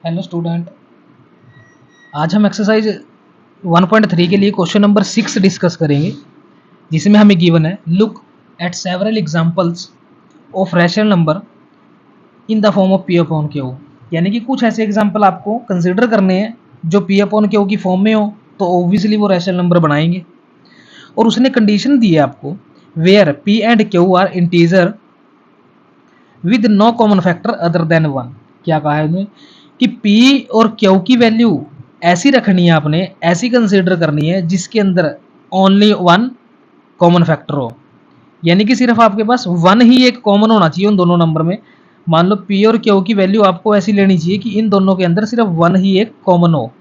Hello student, आज हम exercise 1.3 के लिए क्वेश्चन नंबर 6 डिस्कस करेंगे, जिसमें हमें गिवन है look at several examples of rational number in the form of P upon Q. यानी कि कुछ ऐसे एग्जांपल आपको कंसिडर करने हैं जो पी अपॉन क्यू की फॉर्म में हो, तो ऑब्वियसली वो रैशनल नंबर बनाएंगे। और उसने कंडीशन दी है आपको, where P and Q are integer with no common factor other than one. क्या कहा है उन्होंने कि P और Q की वैल्यू ऐसी रखनी है, आपने ऐसी कंसीडर करनी है जिसके अंदर ओनली वन कॉमन फैक्टर हो। यानी कि सिर्फ आपके पास वन ही एक कॉमन होना चाहिए उन दोनों नंबर में। मान लो P और Q की वैल्यू आपको ऐसी लेनी चाहिए कि इन दोनों के अंदर सिर्फ वन ही एक कॉमन हो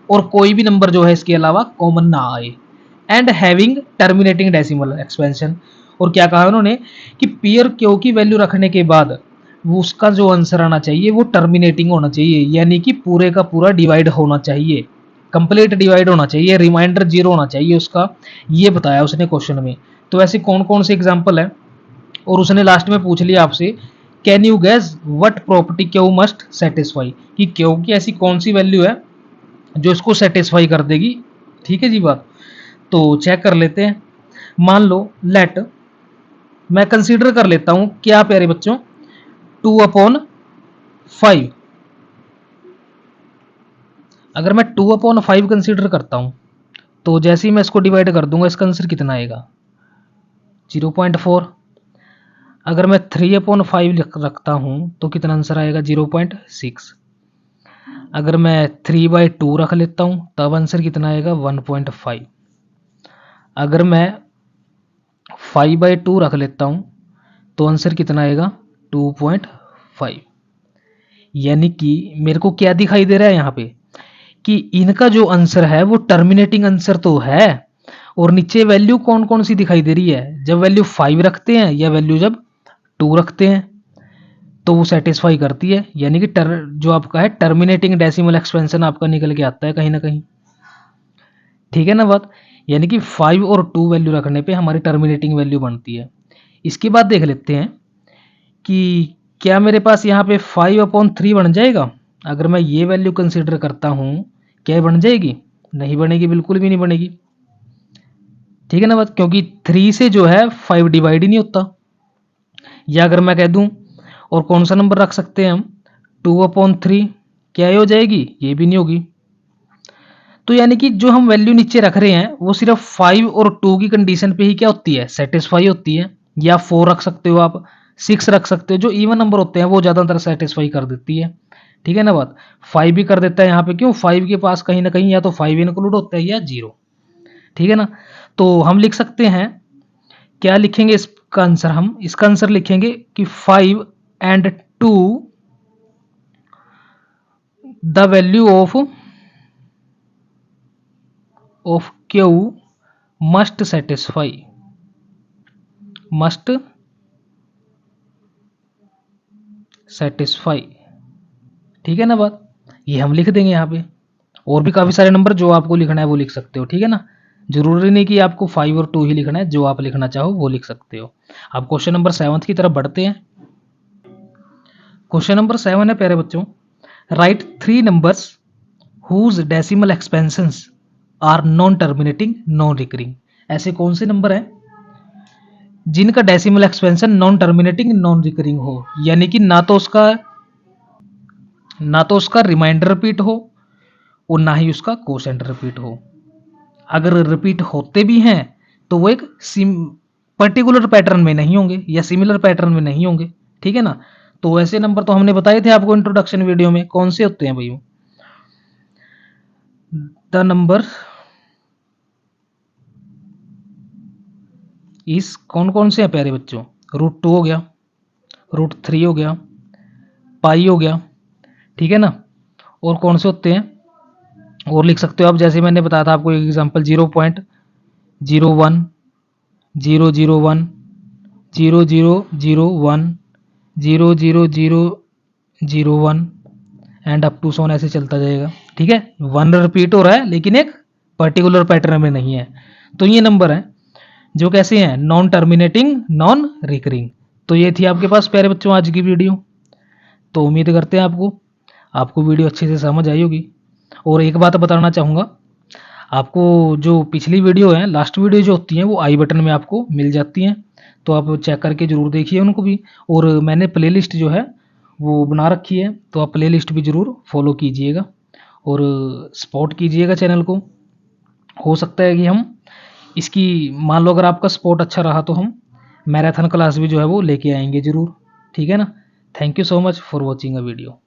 और कोई भी नंबर जो है इसके अलावा कॉमन ना आए। And having terminating decimal expansion. और क्या कहा उन्होंने कि P और Q की वैल्यू रखने के बाद वो उसका जो आंसर आना चाहिए वो टर्मिनेटिंग होना चाहिए, यानी कि पूरे का पूरा डिवाइड होना चाहिए, कंप्लीट डिवाइड होना चाहिए, रिमाइंडर जीरो होना चाहिए उसका। ये बताया उसने क्वेश्चन में। तो ऐसे कौन कौन से एग्जाम्पल है, और उसने लास्ट में पूछ लिया आपसे, can you gas what property Q must satisfy, कि क्यू की ऐसी कौन सी वैल्यू है जो इसको सेटिस्फाई कर देगी। ठीक है जी बात। तो चेक कर लेते हैं। मान लो लेट, मैं कंसीडर कर लेता हूं क्या प्यारे बच्चों, 2/5। अगर मैं 2/5 कंसीडर करता हूं, तो जैसे ही मैं इसको डिवाइड कर दूंगा इसका आंसर कितना आएगा, 0.4। अगर मैं 3/5 रखता हूं तो कितना आंसर आएगा, 0.6। अगर मैं 3/2 रख लेता हूं तब आंसर कितना आएगा, 1.5। अगर मैं 5/2 रख लेता हूं तो आंसर कितना आएगा, 2.5। यानी कि मेरे को क्या दिखाई दे रहा है यहाँ पे कि इनका जो आंसर है वो टर्मिनेटिंग आंसर तो है, और नीचे वैल्यू कौन कौन सी दिखाई दे रही है, जब वैल्यू 5 रखते हैं या वैल्यू जब 2 रखते हैं तो वो सेटिस्फाई करती है। यानी कि जो आपका है टर्मिनेटिंग डेसिमल एक्सपेंशन आपका निकल के आता है कहीं ना कहीं। ठीक है ना बात। यानी कि 5 और 2 वैल्यू रखने पे हमारी टर्मिनेटिंग वैल्यू बनती है। इसके बाद देख लेते हैं कि क्या मेरे पास यहाँ पे 5/3 बन जाएगा। अगर मैं ये वैल्यू कंसिडर करता हूँ, क्या बन जाएगी, नहीं बनेगी, बिल्कुल भी नहीं बनेगी। ठीक है ना बात, क्योंकि 3 से जो है 5 डिवाइड ही नहीं होता। या अगर मैं कह दूं, और कौन सा नंबर रख सकते हैं हम, 2/3, क्या ये हो जाएगी, ये भी नहीं होगी। तो यानी कि जो हम वैल्यू नीचे रख रहे हैं वो सिर्फ 5 और 2 की कंडीशन पे ही क्या होती है, सेटिस्फाई होती है। या 4 रख सकते हो आप, 6 रख सकते हो, जो इवन नंबर होते हैं वो ज़्यादातर सेटिस्फाई कर देती है। ठीक है ना बात। 5 भी कर देता है यहाँ पे, क्यों, 5 के पास कहीं ना कहीं या तो 5 इंक्लूड होता है या 0। ठीक है ना। तो हम लिख सकते हैं, क्या लिखेंगे इसका आंसर, हम इसका आंसर लिखेंगे कि 5 and 2 the value of Q must satisfy, must satisfy. ठीक है ना बात। ये हम लिख देंगे यहाँ पे। और भी काफ़ी सारे नंबर जो आपको लिखना है वो लिख सकते हो। ठीक है ना। जरूरी नहीं कि आपको 5 और 2 ही लिखना है, जो आप लिखना चाहो वो लिख सकते हो। अब क्वेश्चन नंबर 7 की तरफ बढ़ते हैं। क्वेश्चन नंबर 7 है प्यारे बच्चों, write 3 numbers whose decimal expansions are non terminating non recurring. ऐसे कौन से नंबर हैं जिनका decimal expansion non terminating non recurring हो, यानी कि ना तो उसका रिमाइंडर रिपीट हो और ना ही उसका कोसेंट रिपीट हो। अगर रिपीट होते भी हैं तो वो एक पर्टिकुलर पैटर्न में नहीं होंगे या सिमिलर पैटर्न में नहीं होंगे। ठीक है ना। तो ऐसे नंबर तो हमने बताए थे आपको इंट्रोडक्शन वीडियो में, कौन से होते हैं भाई, द नंबर इस कौन कौन से हैं प्यारे बच्चों, √2 हो गया, √3 हो गया, पाई हो गया। ठीक है ना। और कौन से होते हैं, और लिख सकते हो आप, जैसे मैंने बताया था आपको एक एग्जांपल, 0.01, 001, 0001, 00001 एंड अप टू सोन, ऐसे चलता जाएगा। ठीक है। वन रिपीट हो रहा है लेकिन एक पर्टिकुलर पैटर्न में नहीं है। तो ये नंबर है जो कैसे हैं, नॉन टर्मिनेटिंग नॉन रिकरिंग। तो ये थी आपके पास प्यारे बच्चों आज की वीडियो। तो उम्मीद करते हैं आपको आपको वीडियो अच्छे से समझ आई होगी। और एक बात बताना चाहूँगा, आपको जो पिछली वीडियो है, लास्ट वीडियो जो होती हैं वो आई बटन में आपको मिल जाती हैं, तो आप चेक करके ज़रूर देखिए उनको भी। और मैंने प्लेलिस्ट जो है वो बना रखी है, तो आप प्लेलिस्ट भी ज़रूर फॉलो कीजिएगा और सपोर्ट कीजिएगा चैनल को। हो सकता है कि हम इसकी, मान लो अगर आपका सपोर्ट अच्छा रहा तो हम मैराथन क्लास भी जो है वो लेके आएंगे ज़रूर। ठीक है ना। Thank you so much for watching a video.